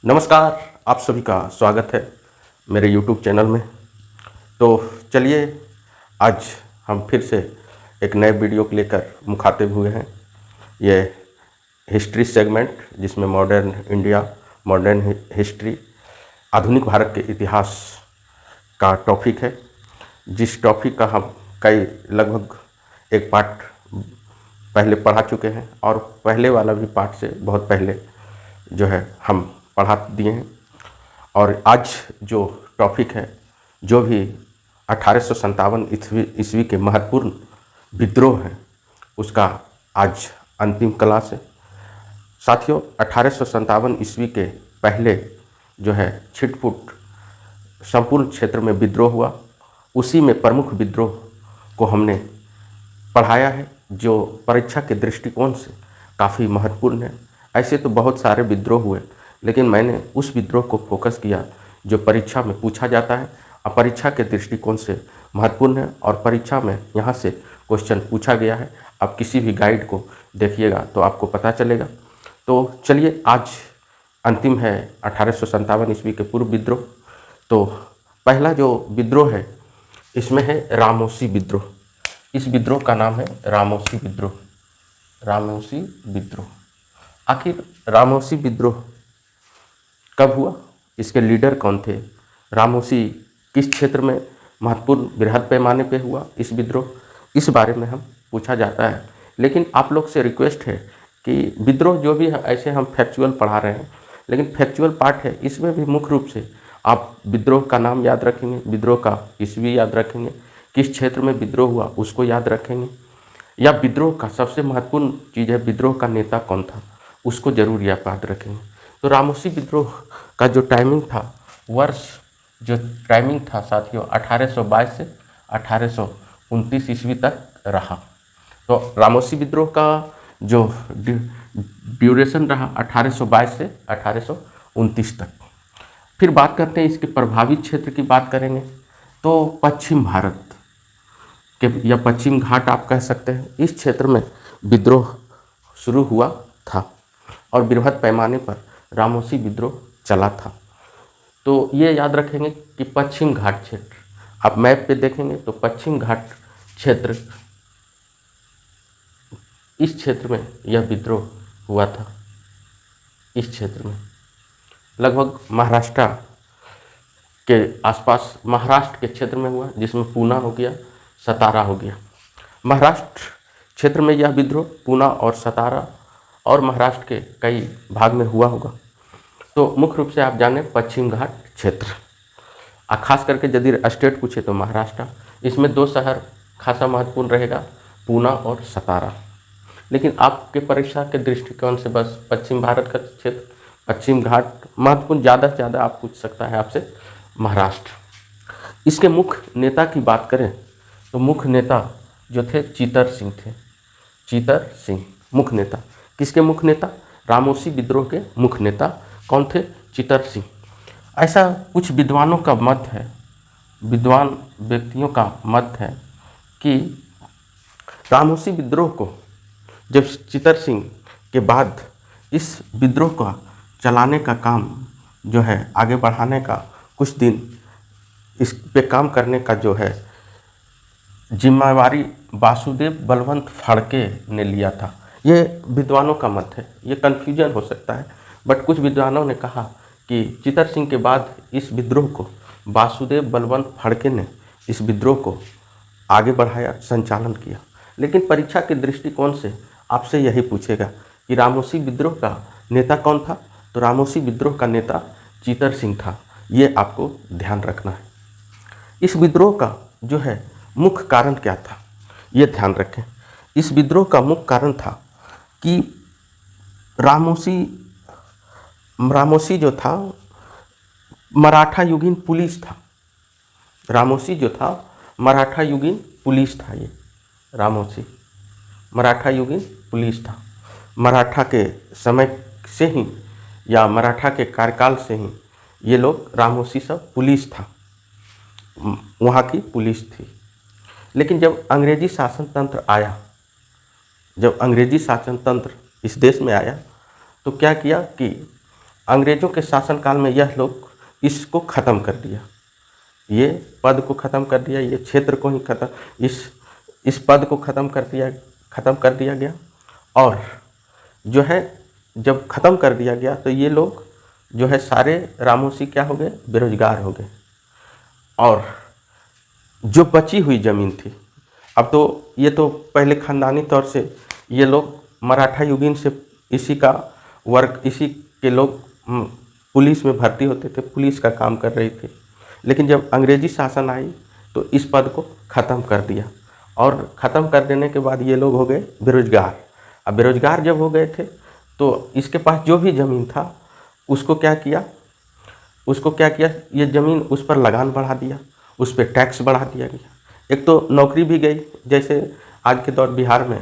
नमस्कार। आप सभी का स्वागत है मेरे YouTube चैनल में। तो चलिए आज हम फिर से एक नए वीडियो को लेकर मुखातिब हुए हैं। ये हिस्ट्री सेगमेंट जिसमें मॉडर्न इंडिया, मॉडर्न हिस्ट्री, आधुनिक भारत के इतिहास का टॉपिक है। जिस टॉपिक का हम कई लगभग एक पार्ट पहले पढ़ा चुके हैं और पहले वाला भी पार्ट से बहुत पहले जो है हम पढ़ा दिए हैं। और आज जो टॉपिक है, जो भी 1857 ईस्वी के महत्वपूर्ण विद्रोह हैं, उसका आज अंतिम क्लास है। साथियों, 1857 ईस्वी के पहले जो है छिटपुट संपूर्ण क्षेत्र में विद्रोह हुआ, उसी में प्रमुख विद्रोह को हमने पढ़ाया है, जो परीक्षा के दृष्टिकोण से काफ़ी महत्वपूर्ण है। ऐसे तो बहुत सारे विद्रोह हुए, लेकिन मैंने उस विद्रोह को फोकस किया जो परीक्षा में पूछा जाता है और परीक्षा के दृष्टिकोण से महत्वपूर्ण है, और परीक्षा में यहाँ से क्वेश्चन पूछा गया है। आप किसी भी गाइड को देखिएगा तो आपको पता चलेगा। तो चलिए, आज अंतिम है 1857 ईस्वी के पूर्व विद्रोह। तो पहला जो विद्रोह है इसमें है रामोसी विद्रोह। इस विद्रोह का नाम है रामोसी विद्रोह। रामोसी विद्रोह, आखिर रामोसी विद्रोह कब हुआ, इसके लीडर कौन थे, रामोसी किस क्षेत्र में महत्वपूर्ण बृहद पैमाने पे हुआ इस विद्रोह, इस बारे में हम पूछा जाता है। लेकिन आप लोग से रिक्वेस्ट है कि विद्रोह जो भी है ऐसे हम फैक्चुअल पढ़ा रहे हैं, लेकिन फैक्चुअल पार्ट है, इसमें भी मुख्य रूप से आप विद्रोह का नाम याद रखेंगे, विद्रोह का ईस्वी याद रखेंगे, किस क्षेत्र में विद्रोह हुआ उसको याद रखेंगे, या विद्रोह का सबसे महत्वपूर्ण चीज़ है विद्रोह का नेता कौन था उसको जरूर याद रखेंगे। तो रामोसी विद्रोह का जो टाइमिंग था, वर्ष जो टाइमिंग था साथियों, 1822 से 1829 ईस्वी तक रहा। तो रामोसी विद्रोह का जो ड्यूरेशन रहा 1822 से 1829 तक। फिर बात करते हैं इसके प्रभावित क्षेत्र की बात करेंगे तो पश्चिम भारत के या पश्चिम घाट आप कह सकते हैं, इस क्षेत्र में विद्रोह शुरू हुआ था और बृहद पैमाने पर रामोसी विद्रोह चला था। तो ये याद रखेंगे कि पश्चिम घाट क्षेत्र, आप मैप पे देखेंगे तो पश्चिम घाट क्षेत्र, इस क्षेत्र में यह विद्रोह हुआ था। इस क्षेत्र में लगभग महाराष्ट्र के आसपास, महाराष्ट्र के क्षेत्र में हुआ, जिसमें पूना हो गया, सतारा हो गया। महाराष्ट्र क्षेत्र में यह विद्रोह पूना और सतारा और महाराष्ट्र के कई भाग में हुआ होगा। तो मुख्य रूप से आप जाने पश्चिम घाट क्षेत्र, और खास करके यदि स्टेट पूछे तो महाराष्ट्र। इसमें दो शहर खासा महत्वपूर्ण रहेगा, पूना और सतारा। लेकिन आपके परीक्षा के दृष्टिकोण से बस पश्चिम भारत का क्षेत्र, पश्चिम घाट महत्वपूर्ण, ज़्यादा से ज़्यादा आप पूछ सकता है आपसे महाराष्ट्र। इसके मुख्य नेता की बात करें तो मुख्य नेता जो थे चीतर सिंह थे। चीतर सिंह मुख्य नेता। किसके मुख्य नेता? रामोसी विद्रोह के मुख्य नेता कौन थे? चीतर सिंह। ऐसा कुछ विद्वानों का मत है, विद्वान व्यक्तियों का मत है कि रामोसी विद्रोह को जब चीतर सिंह के बाद इस विद्रोह का चलाने का काम जो है, आगे बढ़ाने का, कुछ दिन इस पे काम करने का जो है जिम्मेवारी वासुदेव बलवंत फड़के ने लिया था। ये विद्वानों का मत है, ये कन्फ्यूजन हो सकता है, बट कुछ विद्वानों ने कहा कि चीतर सिंह के बाद इस विद्रोह को वासुदेव बलवंत फड़के ने इस विद्रोह को आगे बढ़ाया, संचालन किया। लेकिन परीक्षा के दृष्टिकोण से आपसे यही पूछेगा कि रामोसी विद्रोह का नेता कौन था, तो रामोसी विद्रोह का नेता चीतर सिंह था। ये आपको ध्यान रखना है। इस विद्रोह का जो है मुख्य कारण क्या था, ये ध्यान रखें। इस विद्रोह का मुख्य कारण था कि रामोसी जो था मराठा युगीन पुलिस था। रामोसी जो था मराठा युगीन पुलिस था। ये रामोसी मराठा युगीन पुलिस था। मराठा के समय से ही या मराठा के कार्यकाल से ही ये लोग, रामोसी सब पुलिस था, वहाँ की पुलिस थी। लेकिन जब अंग्रेजी शासन तंत्र आया, जब अंग्रेजी शासन तंत्र इस देश में आया, तो क्या किया कि अंग्रेज़ों के शासनकाल में यह लोग इसको ख़त्म कर दिया, ये पद को ख़त्म कर दिया, ये क्षेत्र को ही ख़त्म, इस पद को ख़त्म कर दिया गया। और जो है जब ख़त्म कर दिया गया तो ये लोग जो है सारे रामोसी क्या हो गए, बेरोजगार हो गए। और जो बची हुई ज़मीन थी, अब तो ये तो पहले ख़ानदानी तौर से ये लोग मराठा युगीन से इसी का वर्क, इसी के लोग पुलिस में भर्ती होते थे, पुलिस का काम कर रही थी। लेकिन जब अंग्रेज़ी शासन आई तो इस पद को ख़त्म कर दिया, और ख़त्म कर देने के बाद ये लोग हो गए बेरोजगार। अब बेरोजगार जब हो गए थे तो इसके पास जो भी ज़मीन था उसको क्या किया, ये ज़मीन उस पर लगान बढ़ा दिया, उस पर टैक्स बढ़ा दिया गया। एक तो नौकरी भी गई, जैसे आज के दौर बिहार में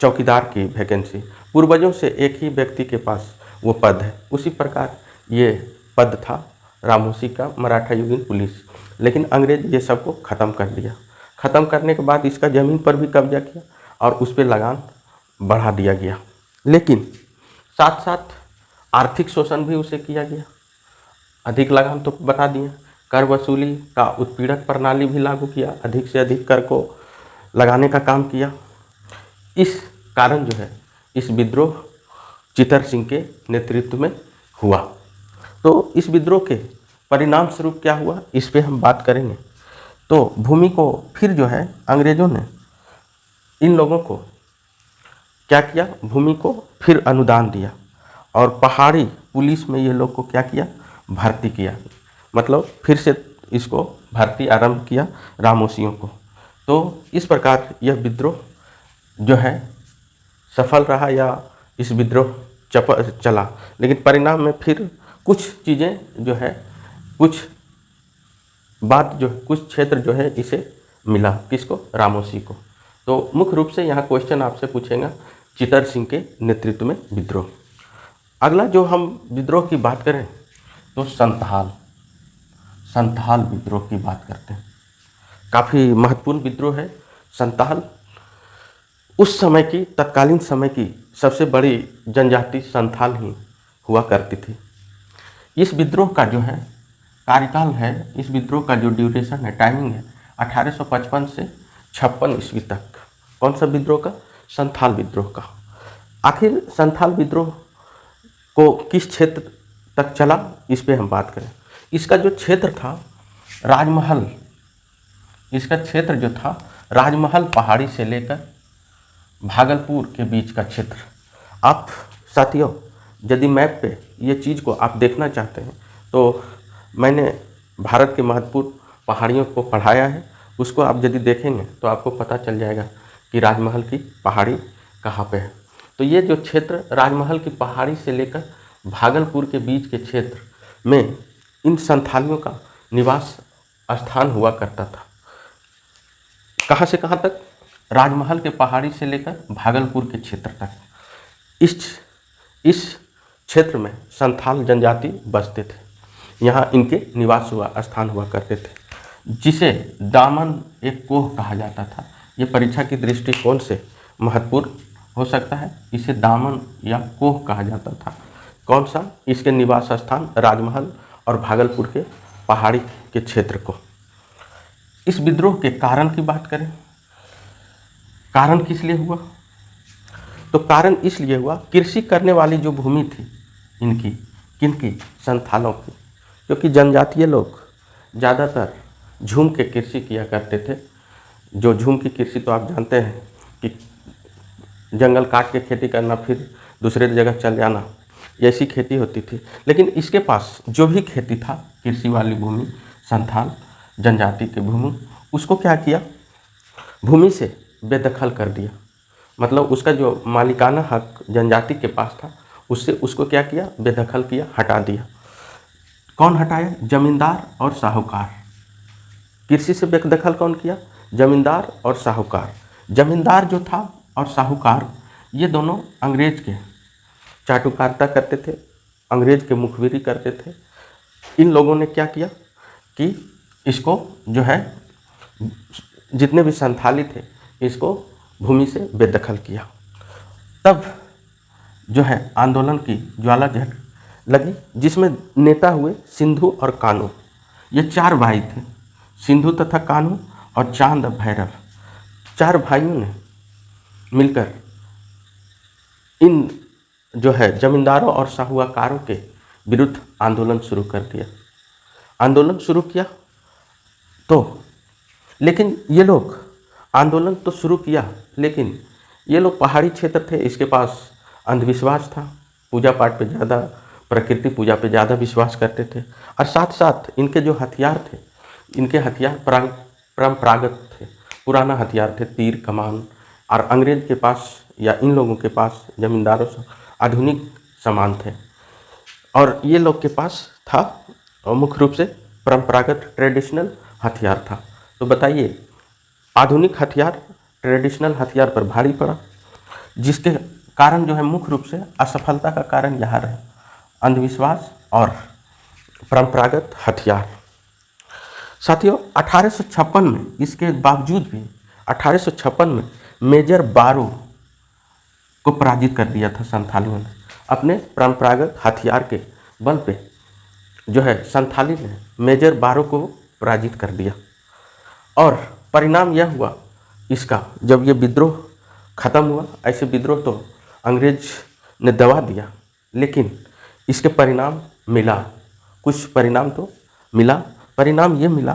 चौकीदार की वैकेंसी, पूर्वजों से एक ही व्यक्ति के पास वो पद है, उसी प्रकार ये पद था रामोसी का, मराठा युगीन पुलिस। लेकिन अंग्रेज ये सबको ख़त्म कर दिया। ख़त्म करने के बाद इसका ज़मीन पर भी कब्जा किया और उस पर लगान बढ़ा दिया गया। लेकिन साथ साथ आर्थिक शोषण भी उसे किया गया, अधिक लगान तो बता दिया, कर वसूली का उत्पीड़क प्रणाली भी लागू किया, अधिक से अधिक कर को लगाने का काम किया। इस कारण जो है इस विद्रोह चितर सिंह के नेतृत्व में हुआ। तो इस विद्रोह के परिणाम स्वरूप क्या हुआ, इस पे हम बात करेंगे। तो भूमि को फिर जो है अंग्रेज़ों ने इन लोगों को क्या किया, भूमि को फिर अनुदान दिया और पहाड़ी पुलिस में ये लोग को क्या किया, भर्ती किया। मतलब फिर से इसको भर्ती आरंभ किया रामोसियों को। तो इस प्रकार यह विद्रोह जो है सफल रहा, या इस विद्रोह चला। लेकिन परिणाम में फिर कुछ चीज़ें जो है, कुछ क्षेत्र जो है इसे मिला, किसको, रामोसी को। तो मुख्य रूप से यहाँ क्वेश्चन आपसे पूछेगा चितर सिंह के नेतृत्व में विद्रोह। अगला जो हम विद्रोह की बात करें तो संथाल विद्रोह की बात करते हैं। काफ़ी महत्वपूर्ण विद्रोह है संथाल। उस समय की, तत्कालीन समय की सबसे बड़ी जनजाति संथाल ही हुआ करती थी। इस विद्रोह का जो है कार्यकाल है, इस विद्रोह का जो ड्यूरेशन है, टाइमिंग है 1855 से 56 ईस्वी तक। कौन सा विद्रोह का, संथाल विद्रोह का। आखिर संथाल विद्रोह को किस क्षेत्र तक चला, इस पे हम बात करें। इसका जो क्षेत्र था राजमहल, इसका क्षेत्र जो था राजमहल पहाड़ी से लेकर भागलपुर के बीच का क्षेत्र। आप साथियों यदि मैप पे ये चीज़ को आप देखना चाहते हैं तो मैंने भारत के महत्वपूर्ण पहाड़ियों को पढ़ाया है, उसको आप यदि देखेंगे तो आपको पता चल जाएगा कि राजमहल की पहाड़ी कहाँ पे है। तो ये जो क्षेत्र राजमहल की पहाड़ी से लेकर भागलपुर के बीच के क्षेत्र में इन संथालियों का निवास स्थान हुआ करता था। कहाँ से कहाँ तक, राजमहल के पहाड़ी से लेकर भागलपुर के क्षेत्र तक। इस क्षेत्र में संथाल जनजाति बसते थे, यहाँ इनके निवास स्थान हुआ करते थे, जिसे दामन एक कोह कहा जाता था। ये परीक्षा की दृष्टिकोण से महत्वपूर्ण हो सकता है, इसे दामन या कोह कहा जाता था। कौन सा, इसके निवास स्थान राजमहल और भागलपुर के पहाड़ी के क्षेत्र को। इस विद्रोह के कारण की बात करें, कारण किस लिए हुआ, तो कारण इसलिए हुआ, कृषि करने वाली जो भूमि थी इनकी, किनकी, संथालों की, क्योंकि जनजातीय लोग ज़्यादातर झूम के कृषि किया करते थे। जो झूम की कृषि तो आप जानते हैं कि जंगल काट के खेती करना, फिर दूसरे जगह चल जाना, ऐसी खेती होती थी। लेकिन इसके पास जो भी खेती था, कृषि वाली भूमि, संथाल जनजाति की भूमि, उसको क्या किया, भूमि से बेदखल कर दिया। मतलब उसका जो मालिकाना हक जनजाति के पास था, उससे उसको क्या किया, बेदखल किया, हटा दिया। कौन हटाया, जमींदार और साहूकार। कृषि से बेदखल कौन किया, जमींदार और साहूकार। जमींदार जो था और साहूकार, ये दोनों अंग्रेज के चाटुकारिता करते थे, अंग्रेज के मुखबिरी करते थे। इन लोगों ने क्या किया कि इसको जो है, जितने भी संथाली थे, इसको भूमि से बेदखल किया। तब जो है आंदोलन की ज्वाला लगी, जिसमें नेता हुए सिंधु और कान्हू। ये 4 भाई थे, सिंधु तथा कान्हू और चांद भैरव। 4 भाइयों ने मिलकर इन जो है जमींदारों और साहूकारों के विरुद्ध आंदोलन शुरू कर दिया। आंदोलन शुरू किया तो लेकिन ये लोग आंदोलन तो शुरू किया, लेकिन ये लोग पहाड़ी क्षेत्र थे, इसके पास अंधविश्वास था, पूजा पाठ पे ज़्यादा, प्रकृति पूजा पे ज़्यादा विश्वास करते थे। और साथ साथ इनके जो हथियार थे, इनके हथियार परंपरागत थे, पुराना हथियार थे, तीर कमान। और अंग्रेज के पास या इन लोगों के पास, जमींदारों से आधुनिक सामान थे, और ये लोग के पास था मुख्य रूप से परंपरागत ट्रेडिशनल हथियार था। तो बताइए, आधुनिक हथियार ट्रेडिशनल हथियार पर भारी पड़ा, जिसके कारण जो है मुख्य रूप से असफलता का कारण यह रहा, अंधविश्वास और परंपरागत हथियार। साथियों, 1856 में, इसके बावजूद भी 1856 में मेजर बारो को पराजित कर दिया था संथालियों ने। अपने परंपरागत हथियार के बल पे जो है संथाली ने मेजर बारो को पराजित कर दिया। और परिणाम यह हुआ इसका, जब ये विद्रोह खत्म हुआ, ऐसे विद्रोह तो अंग्रेज ने दबा दिया, लेकिन इसके परिणाम मिला, कुछ परिणाम तो मिला। परिणाम ये मिला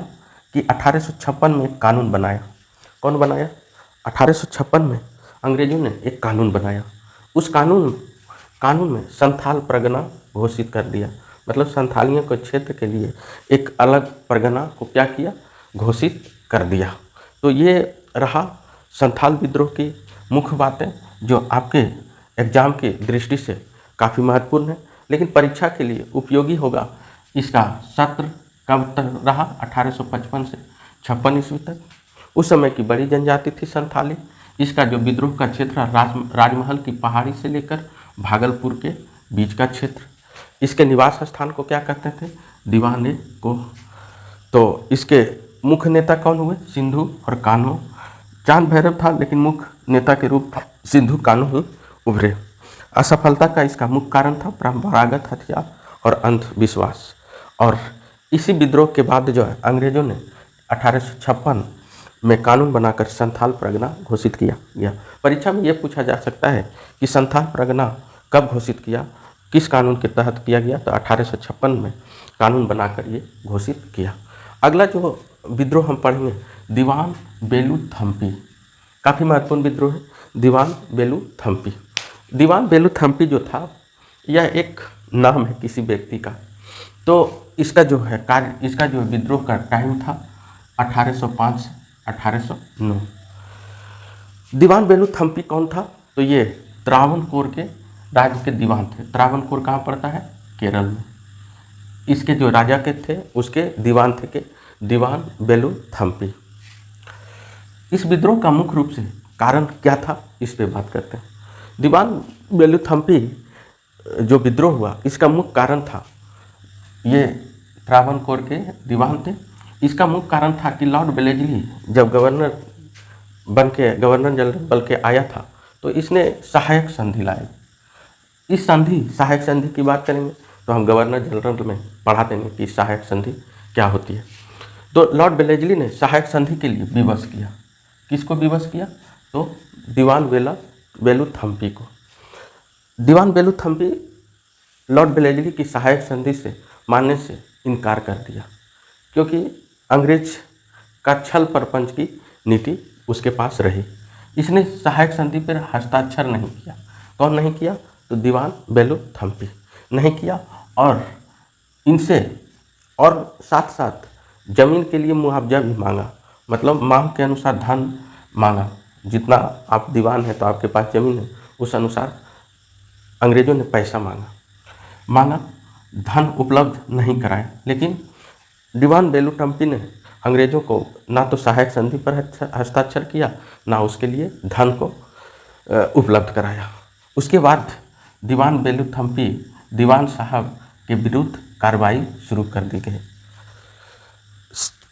कि 1856 में एक कानून बनाया। कौन बनाया? 1856 में अंग्रेजों ने एक कानून बनाया। उस कानून में संथाल परगना घोषित कर दिया। मतलब संथालियों के क्षेत्र के लिए एक अलग परगना को क्या किया? घोषित कर दिया। तो ये रहा संथाल विद्रोह की मुख्य बातें, जो आपके एग्जाम की दृष्टि से काफ़ी महत्वपूर्ण है, लेकिन परीक्षा के लिए उपयोगी होगा। इसका सत्र कब तक रहा? 1855 से 56 ईस्वी तक। उस समय की बड़ी जनजाति थी संथाली। इसका जो विद्रोह का क्षेत्र राजमहल की पहाड़ी से लेकर भागलपुर के बीच का क्षेत्र। इसके निवास स्थान को क्या कहते थे? दीवाने को। तो इसके मुख्य नेता कौन हुए? सिंधु और कान्हू। चांद भैरव था, लेकिन मुख्य नेता के रूप सिंधु कान्हू ही उभरे। असफलता का इसका मुख्य कारण था परंपरागत हथियार और अंधविश्वास। और इसी विद्रोह के बाद जो है अंग्रेजों ने 1856 में कानून बनाकर संथाल परगना घोषित किया गया। परीक्षा में यह पूछा जा सकता है कि संथाल परगना कब घोषित किया, किस कानून के तहत किया गया? तो 1856 में कानून बनाकर ये घोषित किया। अगला जो विद्रोह हम पढ़ेंगे, दीवान बेलू थम्पी। काफ़ी महत्वपूर्ण विद्रोह है दीवान बेलू थम्पी। दीवान बेलू थम्पी जो था, यह एक नाम है किसी व्यक्ति का। तो इसका जो है कार्य, इसका जो विद्रोह का टाइम था 1805 से 1809। दीवान बेलू थम्पी कौन था? तो ये त्रावणकोर के राज्य के दीवान थे। त्रावणकोर कहाँ पड़ता है? केरल में। इसके जो राजा के थे उसके दीवान थे के दीवान बेलू थम्पी। इस विद्रोह का मुख्य रूप से कारण क्या था, इस पे बात करते हैं। दीवान बेलू थम्पी जो विद्रोह हुआ, इसका मुख्य कारण था, ये त्रावणकोर के दीवान थे। इसका मुख्य कारण था कि लॉर्ड वेलेस्ली जब गवर्नर जनरल बन के आया था, तो इसने सहायक संधि लाई। इस सहायक संधि की बात करेंगे तो हम गवर्नर जनरल में पढ़ा देंगे कि सहायक संधि क्या होती है। तो लॉर्ड वेलेस्ली ने सहायक संधि के लिए विवश किया। किसको विवश किया? तो दीवान बेलू थम्पी को। दीवान बेलू थम्पी लॉर्ड वेलेस्ली की सहायक संधि से मानने से इनकार कर दिया, क्योंकि अंग्रेज का छल प्रपंच की नीति उसके पास रही। इसने सहायक संधि पर हस्ताक्षर नहीं किया। कौन नहीं किया? तो दीवान बेलू थम्पी नहीं किया। और इनसे और साथ साथ जमीन के लिए मुआवजा भी मांगा। मतलब मांग के अनुसार धन मांगा। जितना आप दीवान हैं तो आपके पास जमीन है, उस अनुसार अंग्रेजों ने पैसा मांगा, धन उपलब्ध नहीं कराया। लेकिन दीवान बेलू थम्पी ने अंग्रेजों को ना तो सहायक संधि पर हस्ताक्षर किया, ना उसके लिए धन को उपलब्ध कराया। उसके बाद दीवान बेलू थम्पी दीवान साहब के विरुद्ध कार्रवाई शुरू कर दी गई।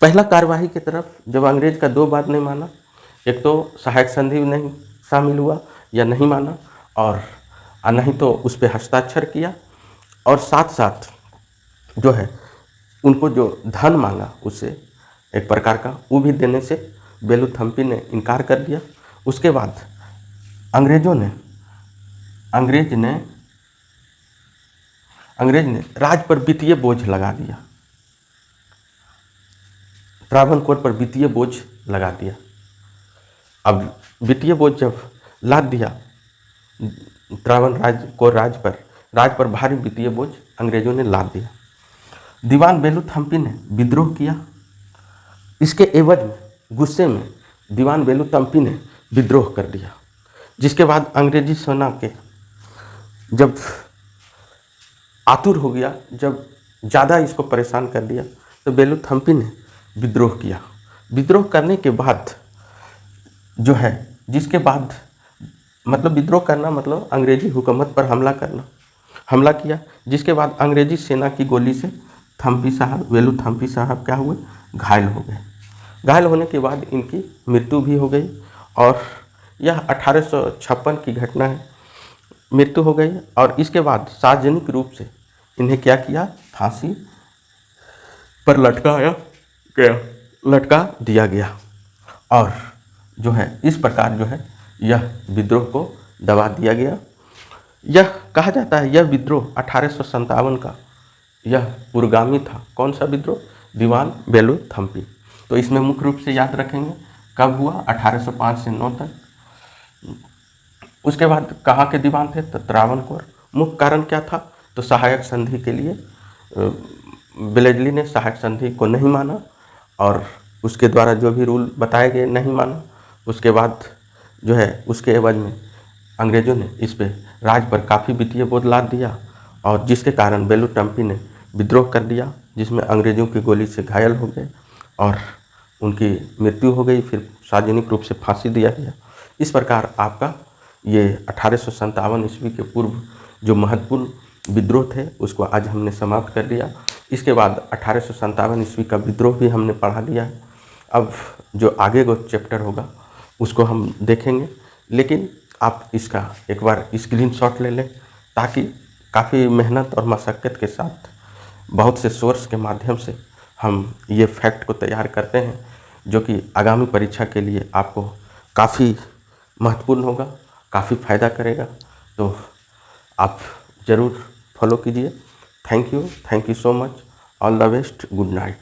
पहला कार्रवाई की तरफ जब अंग्रेज का 2 बात नहीं माना, एक तो सहायक संधि नहीं शामिल हुआ या नहीं माना, और नहीं तो उस पर हस्ताक्षर किया, और साथ साथ जो है उनको जो धन मांगा उससे एक प्रकार का वो भी देने से बेलूथम्पी ने इनकार कर दिया। उसके बाद अंग्रेज ने राज पर वित्तीय बोझ लगा दिया, त्रावणकोर पर वित्तीय बोझ लगा दिया। अब वित्तीय बोझ जब लाद दिया त्रावणकोर राज पर भारी वित्तीय बोझ अंग्रेजों ने लाद दिया। दीवान बेलूथम्पी ने विद्रोह किया। इसके एवज में गुस्से में दीवान बेलूथम्पी ने विद्रोह कर दिया, जिसके बाद अंग्रेजी सेना के जब आतुर हो गया, जब ज़्यादा इसको परेशान कर दिया, तो बेलूथम्पी ने विद्रोह किया। विद्रोह करने के बाद जो है, जिसके बाद मतलब विद्रोह करना मतलब अंग्रेजी हुकूमत पर हमला किया, जिसके बाद अंग्रेजी सेना की गोली से बेलूथम्पी साहब क्या हुए, घायल हो गए। घायल होने के बाद इनकी मृत्यु भी हो गई और यह 1856 की घटना है, मृत्यु हो गई। और इसके बाद सार्वजनिक रूप से इन्हें क्या किया, फांसी पर लटका दिया गया। और जो है इस प्रकार जो है यह विद्रोह को दबा दिया गया। यह कहा जाता है यह विद्रोह 1857 का यह पुरोगामी था। कौन सा विद्रोह, दीवान बेलूथम्पी। तो इसमें मुख्य रूप से याद रखेंगे कब हुआ, 1805 से 9 तक। उसके बाद कहाँ के दीवान थे, तो त्रावणकोर। मुख्य कारण क्या था, तो सहायक संधि के लिए वेलेस्ली ने सहायक संधि को नहीं माना और उसके द्वारा जो भी रूल बताए गए नहीं माना। उसके बाद जो है उसके एवज में अंग्रेज़ों ने इस पे राज पर काफ़ी वित्तीय बोझ लाद दिया और जिसके कारण बेलूथम्पी ने विद्रोह कर दिया, जिसमें अंग्रेज़ों की गोली से घायल हो गए और उनकी मृत्यु हो गई। फिर सार्वजनिक रूप से फांसी दिया गया। इस प्रकार आपका ये 1857 ईस्वी के पूर्व जो महत्वपूर्ण विद्रोह थे उसको आज हमने समाप्त कर दिया। इसके बाद 1857 ईस्वी का विद्रोह भी हमने पढ़ा दिया है। अब जो आगे का चैप्टर होगा उसको हम देखेंगे, लेकिन आप इसका एक बार स्क्रीनशॉट ले लें ताकि काफ़ी मेहनत और मशक्क़त के साथ बहुत से सोर्स के माध्यम से हम ये फैक्ट को तैयार करते हैं, जो कि आगामी परीक्षा के लिए आपको काफ़ी महत्वपूर्ण होगा, काफ़ी फ़ायदा करेगा। तो आप ज़रूर फॉलो कीजिए। Thank you so much. All the best. Good night.